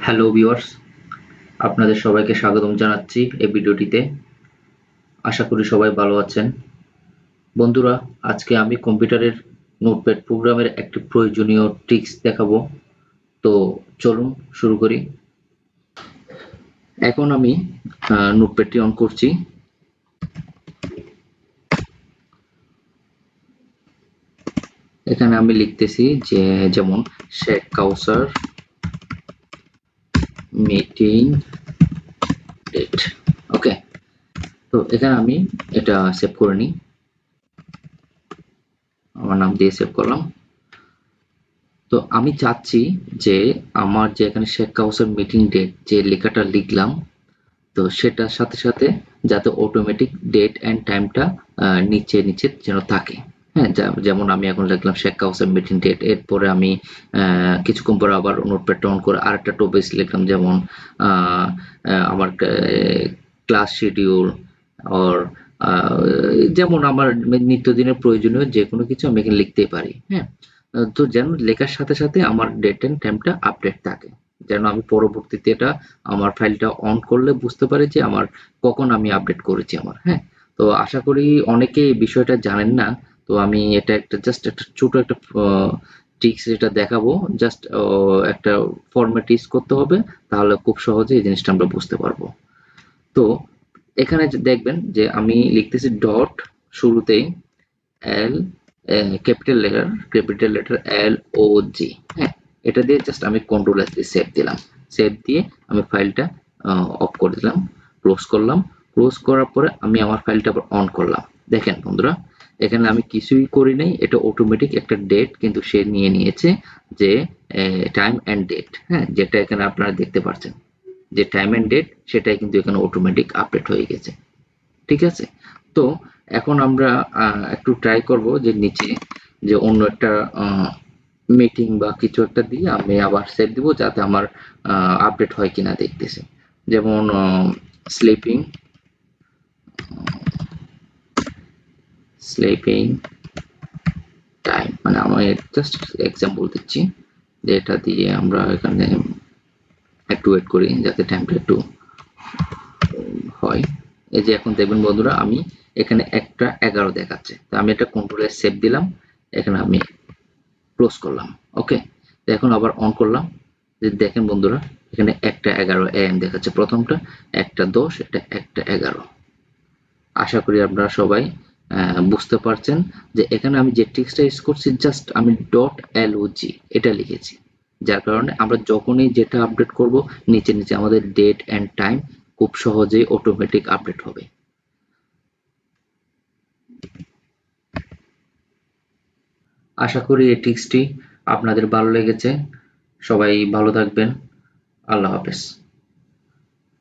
Hello viewers, আপনাদের সবাইকে স্বাগতম জানাচ্ছি এই ভিডিওটিতে। আশা করি সবাই ভালো আছেন। বন্ধুরা, আজকে আমি কম্পিউটারের নোটপ্যাড প্রোগ্রামের একটি প্রয়োজনীয় ট্রিক্স দেখাবো। তো চলুন শুরু করি। এখন আমি নোটপ্যাডটি অন করছি। এখানে আমি লিখতেছি যেমন শেখ কাউসার মিটিং ডেট। ওকে, তো এখানে আমি এটা সেভ করে নিই। আমার নাম দিয়ে সেভ করলাম। তো আমি চাচ্ছি যে আমার যে এখানে শেখ কাউসার মিটিং ডেট যে লেখাটা লিখলাম, তো সেটার সাথে সাথে যাতে অটোমেটিক ডেট অ্যান্ড টাইমটা নিচে নিচে যেন থাকে। হ্যাঁ, যেমন আমি এখন লিখলাম শেখ কাউসার মিটিং ডেট, এরপরে আমি কিছুক্ষণ পরে আবার নোটপ্যাডটা অন করে আরেকটা টপিক লিখলাম, যেমন আমার ক্লাস শিডিউল অর যেমন আমার নিত্যদিনের প্রয়োজনীয় যে কোনো কিছু আমি এখানে লিখতেই পারি। হ্যাঁ, তো যেন লেখার সাথে সাথে আমার ডেট এন্ড টাইমটা আপডেট থাকে, যেন আমি পরবর্তীতে এটা আমার ফাইলটা অন করলে বুঝতে পারি যে আমার কখন আমি আপডেট করেছি আমার। হ্যাঁ, তো আশা করি অনেকে এই বিষয়টা জানেন না। তো আমি এটা একটা জাস্ট একটা ছোট একটা ট্রিক্স যেটা দেখাবো। জাস্ট একটা ফরম্যাট ইউজ করতে হবে, তাহলে খুব সহজে এই জিনিসটা আমরা বুঝতে পারবো। তো এখানে দেখবেন যে আমি লিখতেছি ডট শুরুতেই এল, ক্যাপিটাল লেটার এল ও জি। হ্যাঁ, এটা দিয়ে জাস্ট আমি কন্ট্রোল এস দিয়ে সেভ দিলাম। সেভ দিয়ে আমি ফাইলটা অফ করে দিলাম, ক্লোজ করলাম। ক্লোজ করার পরে আমি আমার ফাইলটা আবার অন করলাম। দেখেন বন্ধুরা, এখানে আমি কিছুই করি নাই, এটা অটোমেটিক একটা ডেট কিন্তু সে নিয়ে নিয়েছে, যে টাইম অ্যান্ড ডেট। হ্যাঁ, যেটা এখানে আপনারা দেখতে পাচ্ছেন যে টাইম অ্যান্ড ডেট, সেটাই কিন্তু এখানে অটোমেটিক আপডেট হয়ে গেছে। ঠিক আছে? তো এখন আমরা একটু ট্রাই করব যে নিচে যে অন্য একটা মিটিং বা কিছু একটা দিয়ে আমি আবার সেভ দিব, যাতে আমার আপডেট হয় কিনা দেখতেছি। যেমন স্লিপিং স্লিপিং টাইম, মানে আমি জাস্ট এক্সাম্পল দিচ্ছি যে এটা দিয়ে আমরা এখানে একটু ওয়েট করি যাতে টাইমটা একটু হয়। এই যে এখন দেখবেন বন্ধুরা, আমি এখানে 1টা 11 দেখাচ্ছে। তো আমি এটা কন্ট্রোলে সেভ দিলাম, এখানে আমি ক্লোজ করলাম। ওকে, এখন আবার অন করলাম। যে দেখেন বন্ধুরা, এখানে 1টা 11 AM দেখাচ্ছে প্রথমটা, 1টা 10, এটা 1টা 11। আশা করি আপনারা সবাই বুঝতে পারছেন যে এখানে আমি যে ট্রিক্সটা ইউজ করছি, জাস্ট আমি ডট এলওজি এটা লিখেছি, যার কারণে আমরা যখনই যেটা আপডেট করব নিচে নিচে আমাদের ডেট অ্যান্ড টাইম খুব সহজেই অটোমেটিক আপডেট হবে। আশা করি এই ট্রিক্সটি আপনাদের ভালো লেগেছে। সবাই ভালো থাকবেন। আল্লাহ হাফেজ।